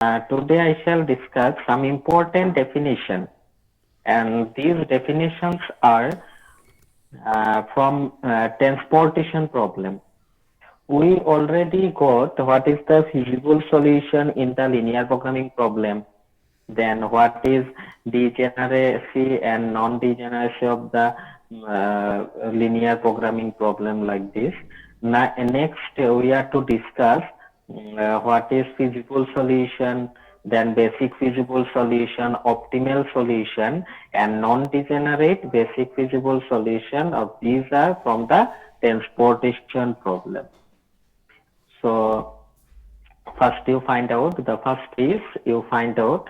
Today I shall discuss some important definition, and these definitions are from transportation problem. We already got what is the feasible solution in the linear programming problem, then what is degeneracy and non-degeneracy of the linear programming problem like this. Next, we are to discuss what is feasible solution, then basic feasible solution, optimal solution, and non-degenerate basic feasible solution. Of these are from the transportation problem. So first you find out, the first is you find out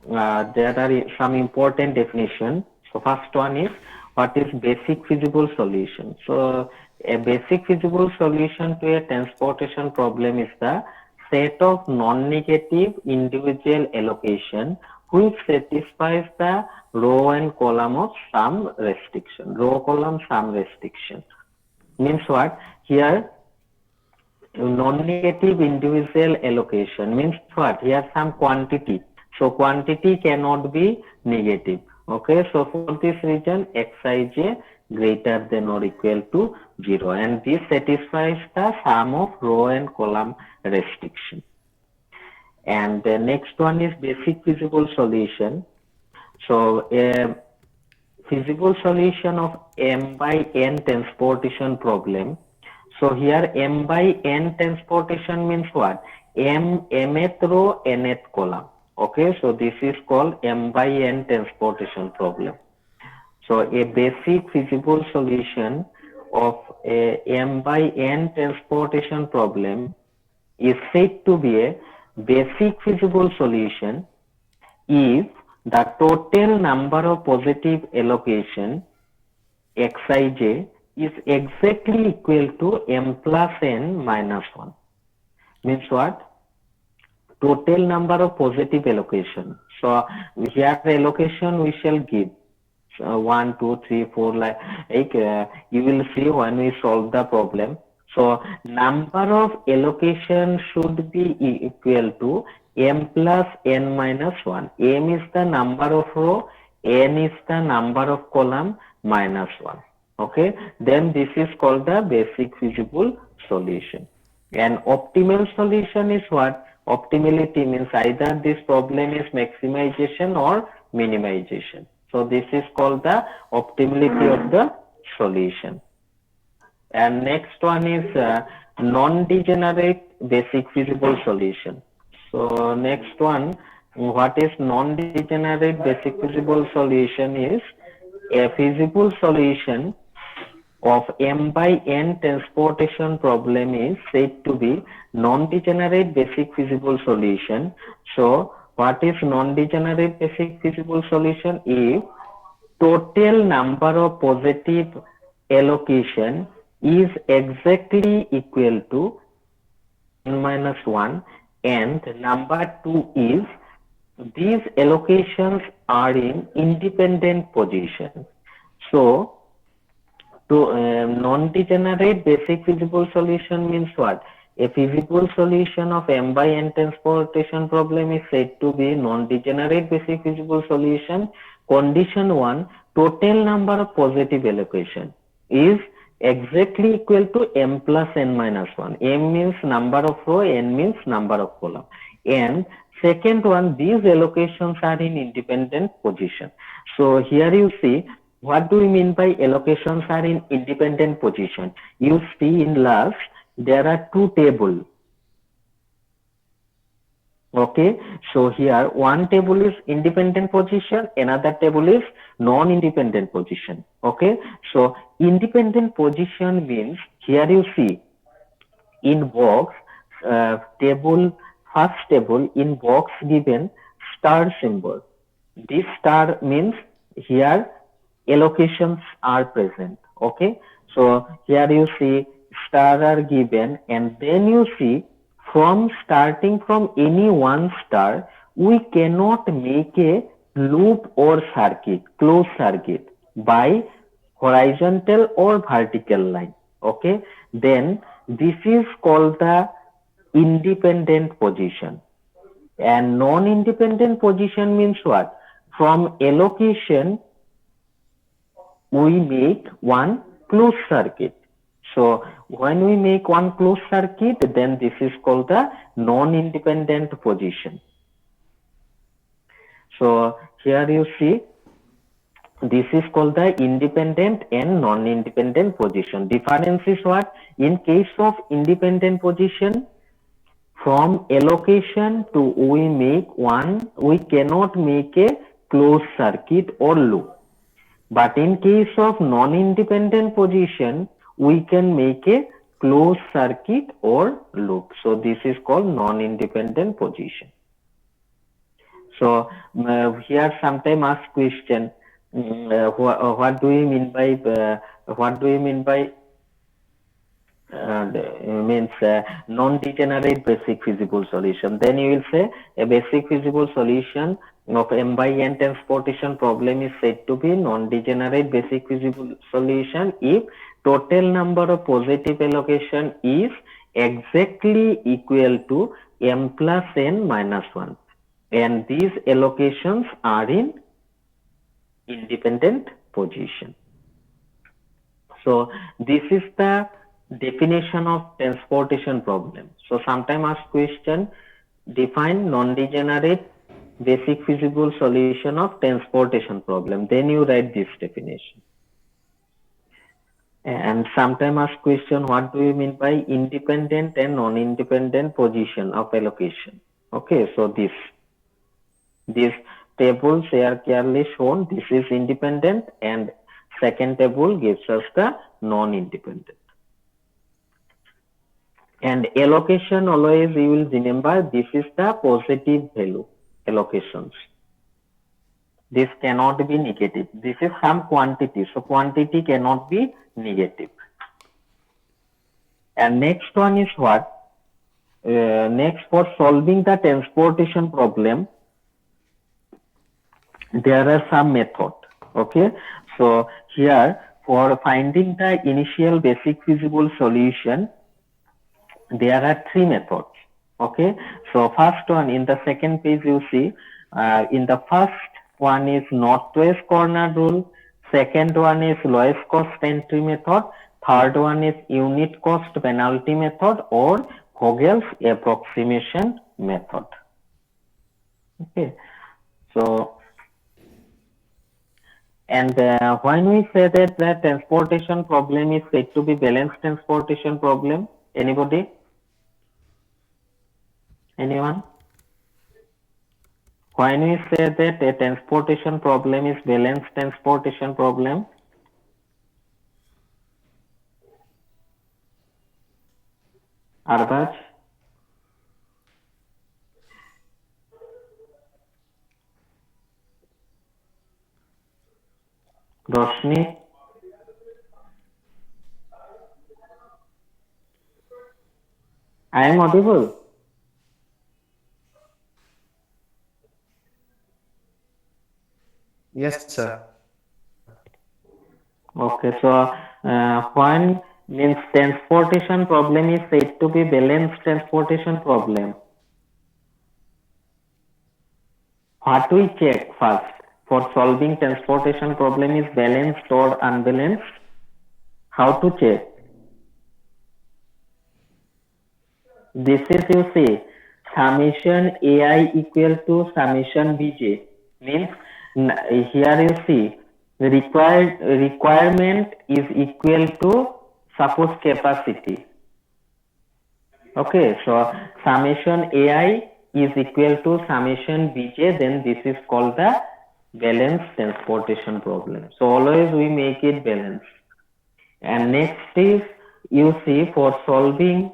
there are some important definition. So first one is what is basic feasible solution. So a basic feasible solution to a transportation problem is the set of non-negative individual allocation which satisfies the row and column of sum restriction. Row column sum restriction means what? Here non-negative individual allocation means what? Here some quantity. So quantity cannot be negative. Okay, so for this reason Xij greater than or equal to 0, and this satisfies the sum of row and column restriction. And the next one is basic feasible solution. So a feasible solution of m by n transportation problem. So here m by n transportation means what? Mth row, nth column. Okay, so this is called m by n transportation problem. So a basic feasible solution of a m by n transportation problem is said to be a basic feasible solution if the total number of positive allocation Xij is exactly equal to m plus n minus 1. Means what? Total number of positive allocation. So here the allocation we shall give 1, 2, 3, 4 like you will see when we solve the problem. So number of allocation should be equal to m plus n minus 1. M is the number of row, n is the number of column minus 1. Okay, then this is called the basic feasible solution. And optimal solution is what? Optimality means either this problem is maximization or minimization. So this is called the optimality of the solution. And next one is non-degenerate basic feasible solution. So next one, what is non-degenerate basic feasible solution is a feasible solution of m by n transportation problem is said to be non-degenerate basic feasible solution. So what is non-degenerate basic feasible solution? If total number of positive allocation is exactly equal to n minus 1, and number 2 is these allocations are in independent position. So to non-degenerate basic feasible solution means what? A feasible solution of m by n transportation problem is said to be non-degenerate basic feasible solution. Condition 1, total number of positive allocation is exactly equal to m plus n minus 1. M means number of row, n means number of column. And second one, these allocations are in independent position. So here you see, what do we mean by allocations are in independent position? You see in last, there are two tables. Okay, so here one table is independent position, another table is non-independent position. Okay, so independent position means here you see in box table, first table in box given star symbol. This star means here allocations are present. Okay, so here you see star are given, and then you see from starting from any one star, we cannot make a loop or circuit, closed circuit by horizontal or vertical line. Okay, then this is called the independent position. And non-independent position means what? From allocation, we make one closed circuit. So when we make one closed circuit, then this is called the non-independent position. So here you see, this is called the independent and non-independent position. Difference is what? In case of independent position, from allocation to we cannot make a closed circuit or loop. But in case of non-independent position, we can make a closed circuit or loop. So this is called non-independent position. So here sometimes ask question, what do you mean by non-degenerate basic feasible solution? Then you will say a basic feasible solution of M by N transportation problem is said to be non-degenerate basic feasible solution if total number of positive allocation is exactly equal to M plus N minus 1, and these allocations are in independent position. So this is the definition of transportation problem. So sometimes ask question, define non-degenerate basic feasible solution of transportation problem. Then you write this definition. And sometimes ask question, what do you mean by independent and non-independent position of allocation? Okay, so these tables are clearly shown. This is independent, and second table gives us the non-independent. And allocation, always you will remember, this is the positive value allocations. This cannot be negative. This is some quantity, so quantity cannot be negative. And next one is what? Next, for solving the transportation problem, there are some method. Okay, so here for finding the initial basic feasible solution, there are three methods. Okay, so first one, in the second page you see, in the first one is northwest corner rule, second one is lowest cost entry method, third one is unit cost penalty method or Vogel's approximation method. Okay, so and when we say that the transportation problem is said to be balanced transportation problem, anybody? Anyone? When we say that a transportation problem is balanced transportation problem, Arbaj? Roshni? I am audible? Yes, sir. Okay, so when means transportation problem is said to be balanced transportation problem. What we check first for solving transportation problem is balanced or unbalanced? How to check? This is, you see, summation AI equal to summation Bj. Means here you see requirement is equal to suppose capacity. Okay, so summation AI is equal to summation Bj, then this is called the balanced transportation problem. So always we make it balanced. And next is, you see, for solving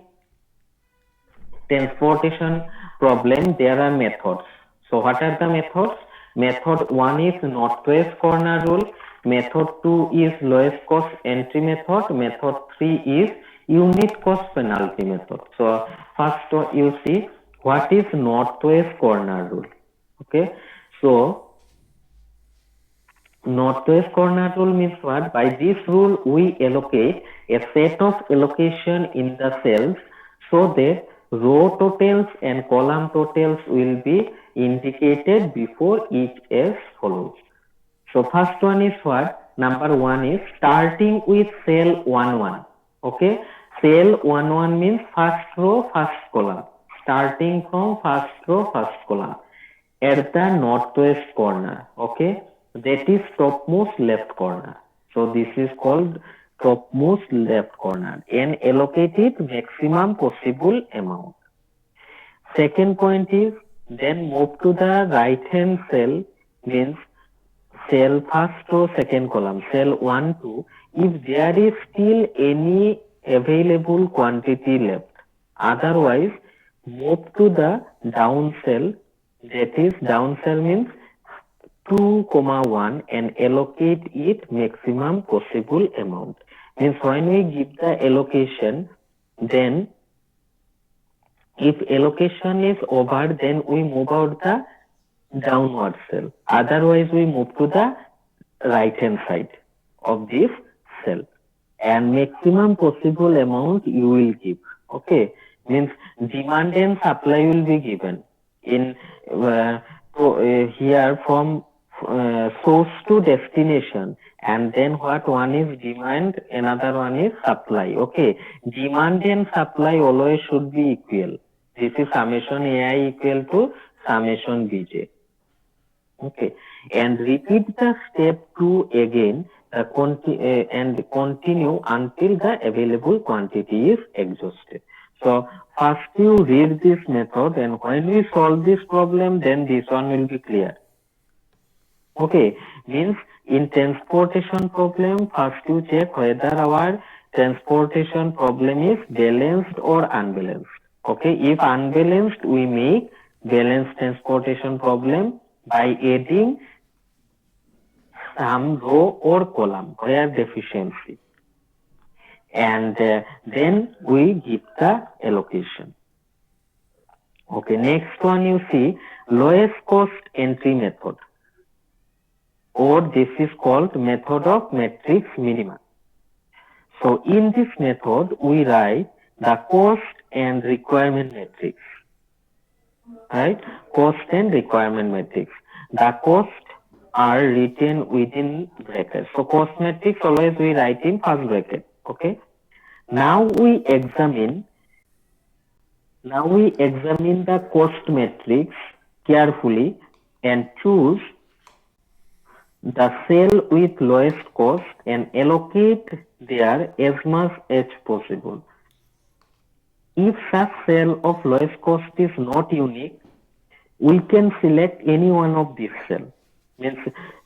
transportation problem, there are methods. So what are the methods? Method 1 is northwest corner rule. Method 2 is lowest cost entry method. Method 3 is unit cost penalty method. So first you see what is northwest corner rule. Okay, so northwest corner rule means what? By this rule we allocate a set of allocation in the cells so that Row totals and column totals will be indicated before each as follows. So first one is what? Number one is starting with cell 1 1. Okay, cell 1 1 means first row, first column. Starting from first row, first column at the northwest corner. Okay, that is topmost left corner. So this is called topmost left corner and allocate it maximum possible amount. Second point is then move to the right hand cell, means cell first row second column, cell 1 2. If there is still any available quantity left, otherwise move to the down cell, that is down cell means 2, 1 and allocate it maximum possible amount. Means when we give the allocation, then if allocation is over, then we move out the downward cell. Otherwise, we move to the right hand side of this cell. And maximum possible amount you will give. Okay, means demand and supply will be given in here from source to destination, and then what one is demand, another one is supply. Okay, demand and supply always should be equal. This is summation ai equal to summation bj. Okay, and repeat the step 2 again and continue until the available quantity is exhausted. So first you read this method, and when we solve this problem, then this one will be clear. Okay, means in transportation problem, first you check whether our transportation problem is balanced or unbalanced. Okay, if unbalanced, we make balanced transportation problem by adding some row or column where deficiency, and then we give the allocation. Okay, next one you see lowest cost entry method, or this is called method of matrix minima. So in this method we write the cost and requirement matrix, right? Cost and requirement matrix. The cost are written within brackets. So cost matrix always we write in first bracket. Okay. Now we examine the cost matrix carefully and choose the cell with lowest cost and allocate there as much as possible. If such cell of lowest cost is not unique, we can select any one of these cells. Means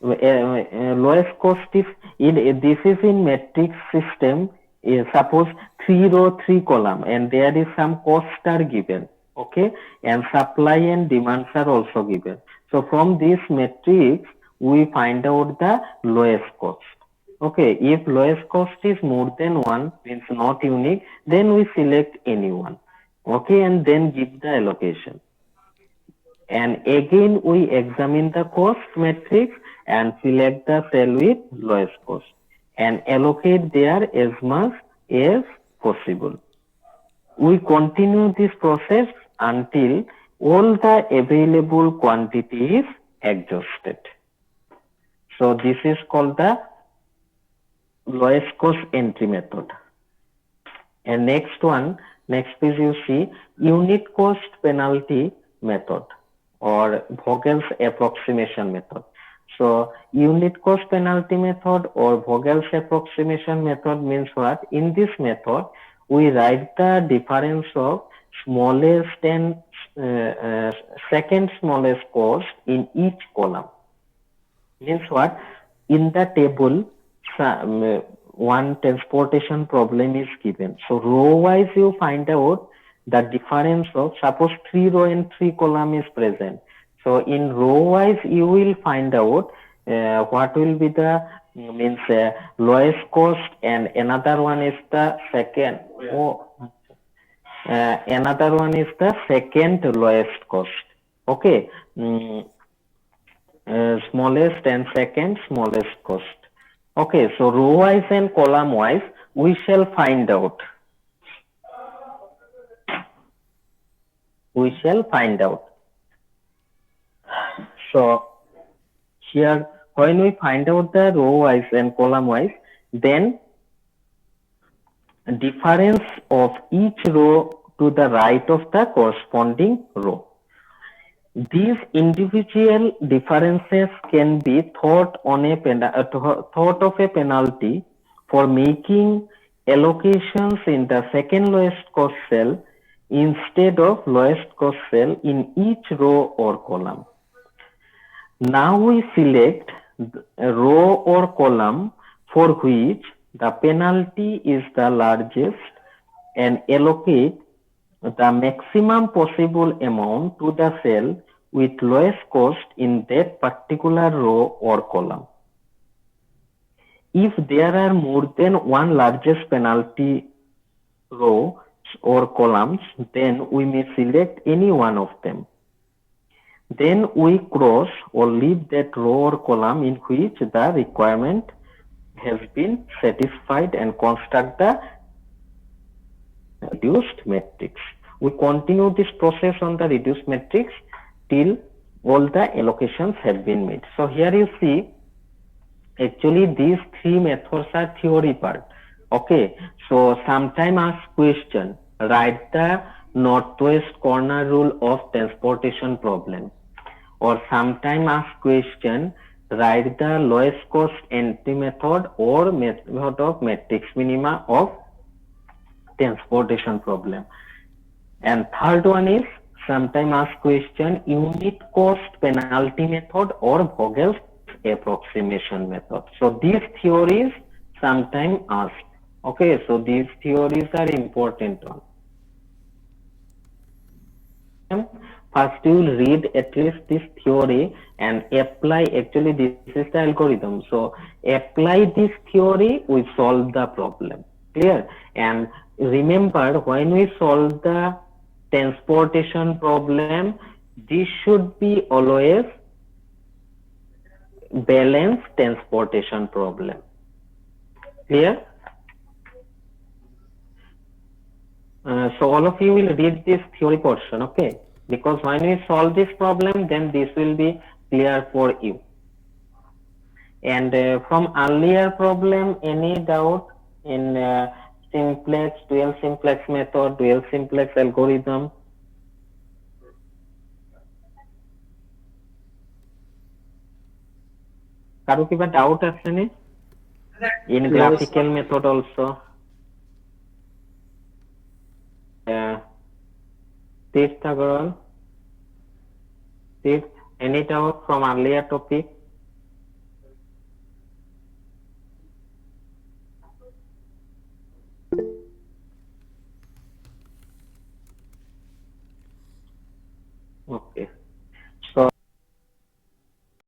lowest cost is this is in matrix system. Suppose 3 row 3 column, and there is some costs are given. Okay, and supply and demands are also given. So from this matrix we find out the lowest cost. Okay, if lowest cost is more than 1, means not unique, then we select any one. Okay, and then give the allocation. And again we examine the cost matrix and select the cell with lowest cost and allocate there as much as possible. We continue this process until all the available quantity is exhausted. So this is called the lowest cost entry method. And next is you see unit cost penalty method, or Vogel's approximation method. So unit cost penalty method or Vogel's approximation method means what? In this method, we write the difference of smallest and second smallest cost in each column. Means what? In the table, one transportation problem is given. So row wise you find out the difference of, suppose 3 row and 3 column is present. So in row wise you will find out what will be the means lowest cost, and another one is the second. Another one is the second lowest cost. Okay, smallest and second smallest cost. Okay, so row wise and column wise we shall find out. we shall find out. So here, when we find out the row wise and column wise, then difference of each row to the right of the corresponding row. These individual differences can be thought of a penalty for making allocations in the second lowest cost cell instead of lowest cost cell in each row or column. Now we select a row or column for which the penalty is the largest and allocate the maximum possible amount to the cell with lowest cost in that particular row or column. If there are more than one largest penalty row or columns, then we may select any one of them. Then we cross or leave that row or column in which the requirement has been satisfied and construct the reduced matrix. We continue this process on the reduced matrix till all the allocations have been made. So here you see, actually these three methods are theory part. Okay, so sometime ask question, write the northwest corner rule of transportation problem, or sometime ask question, write the lowest cost entry method or method of matrix minima of transportation problem. And third one is sometime ask question, unit cost penalty method or Vogel's approximation method. So these theories sometime asked. Okay, so these theories are important one. First you will read at least this theory and apply. Actually this is the algorithm, so apply this theory, we solve the problem. Clear? And remember, when we solve the transportation problem, this should be always balanced transportation problem. Clear? So all of you will read this theory portion, okay? Because when we solve this problem, then this will be clear for you. And from earlier problem, any doubt in simplex, dual simplex method, dual simplex algorithm? কারো কিবা doubt আছে নি? In graphical method also. Tirth Agarwal, Tirth, any doubt from earlier topic? Okay.